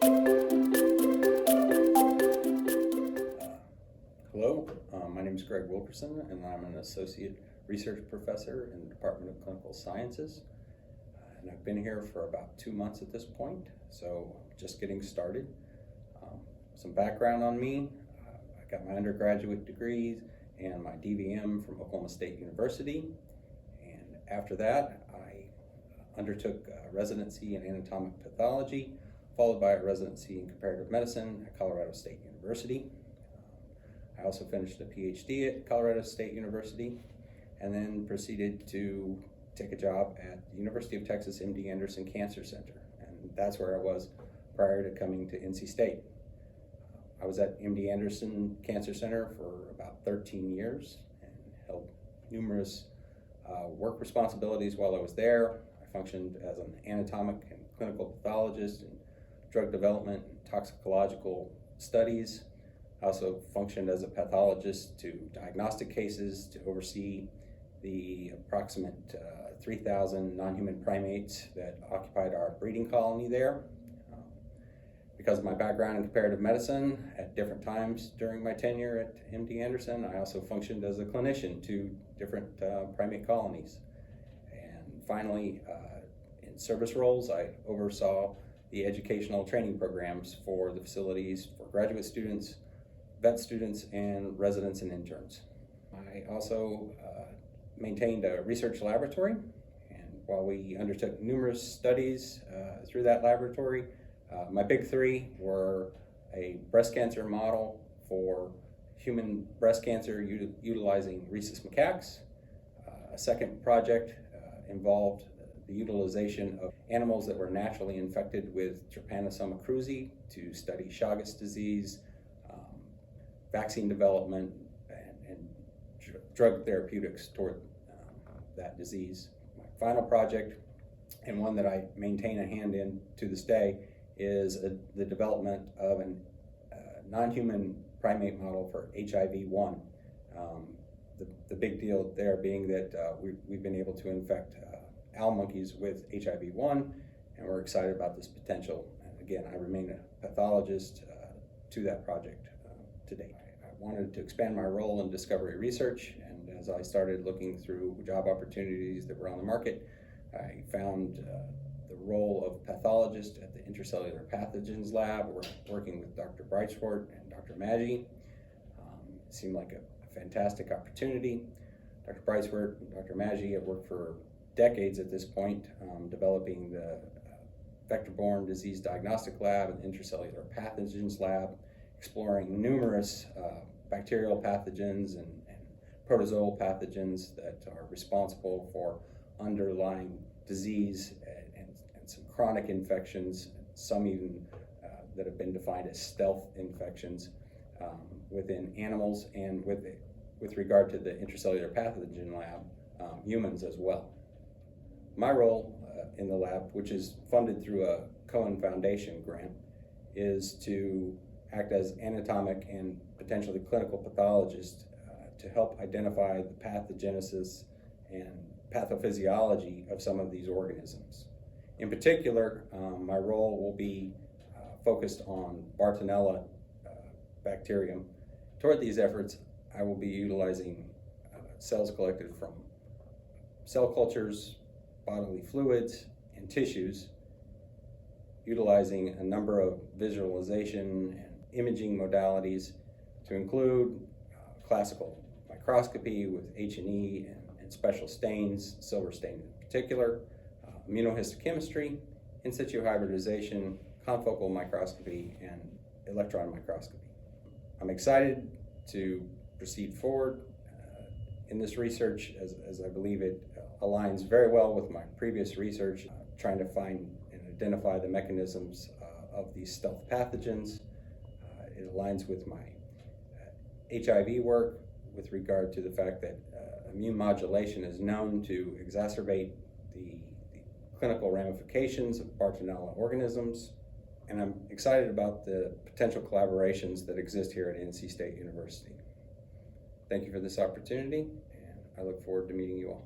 Hello, my name is Wilkerson, and I'm an associate research professor in the Department of Clinical Sciences. And I've been here for about 2 months at this point, so just getting started. Some background on me: I got my undergraduate degrees and my DVM from Oklahoma State University, and after that I undertook a residency in anatomic pathology, followed by a residency in comparative medicine at Colorado State University. I also finished a PhD at Colorado State University, and then proceeded to take a job at the University of Texas MD Anderson Cancer Center, and that's where I was prior to coming to NC State. I was at MD Anderson Cancer Center for about 13 years and held numerous work responsibilities while I was there. I functioned as an anatomic and clinical pathologist in drug development and toxicological studies. I also functioned as a pathologist to diagnostic cases, to oversee the approximate 3,000 non-human primates that occupied our breeding colony there. Because of my background in comparative medicine, at different times during my tenure at MD Anderson, I also functioned as a clinician to different primate colonies. And finally, in service roles, I oversaw the educational training programs for the facilities for graduate students, vet students, and residents and interns. I also maintained a research laboratory, and while we undertook numerous studies through that laboratory, my big three were a breast cancer model for human breast cancer utilizing rhesus macaques. A second project involved the utilization of animals that were naturally infected with Trypanosoma cruzi to study Chagas disease, vaccine development, and drug therapeutics toward that disease. My final project, and one that I maintain a hand in to this day, is the development of a non-human primate model for HIV-1. The big deal there being that we've been able to infect owl monkeys with HIV-1, and we're excited about this potential. And again, I remain a pathologist to that project today. I wanted to expand my role in discovery research, and as I started looking through job opportunities that were on the market, I found the role of pathologist at the Intracellular Pathogens Lab, working with Dr. Breitschwart and Dr. Maggi. It seemed like a fantastic opportunity. Dr. Breitschwart and Dr. Maggi have worked for decades at this point, developing the vector-borne disease diagnostic lab and Intracellular Pathogens Lab, exploring numerous bacterial pathogens and protozoal pathogens that are responsible for underlying disease and some chronic infections, some even that have been defined as stealth infections within animals, and with regard to the Intracellular Pathogen Lab, humans as well. My role in the lab, which is funded through a Cohen Foundation grant, is to act as anatomic and potentially clinical pathologist to help identify the pathogenesis and pathophysiology of some of these organisms. In particular, my role will be focused on Bartonella bacterium. Toward these efforts, I will be utilizing cells collected from cell cultures, bodily fluids, and tissues, utilizing a number of visualization and imaging modalities to include classical microscopy with H&E and special stains, silver stain in particular, immunohistochemistry, in situ hybridization, confocal microscopy, and electron microscopy. I'm excited to proceed forward in this research as I believe it aligns very well with my previous research, trying to find and identify the mechanisms of these stealth pathogens. It aligns with my HIV work with regard to the fact that immune modulation is known to exacerbate the clinical ramifications of Bartonella organisms. And I'm excited about the potential collaborations that exist here at NC State University. Thank you for this opportunity, and I look forward to meeting you all.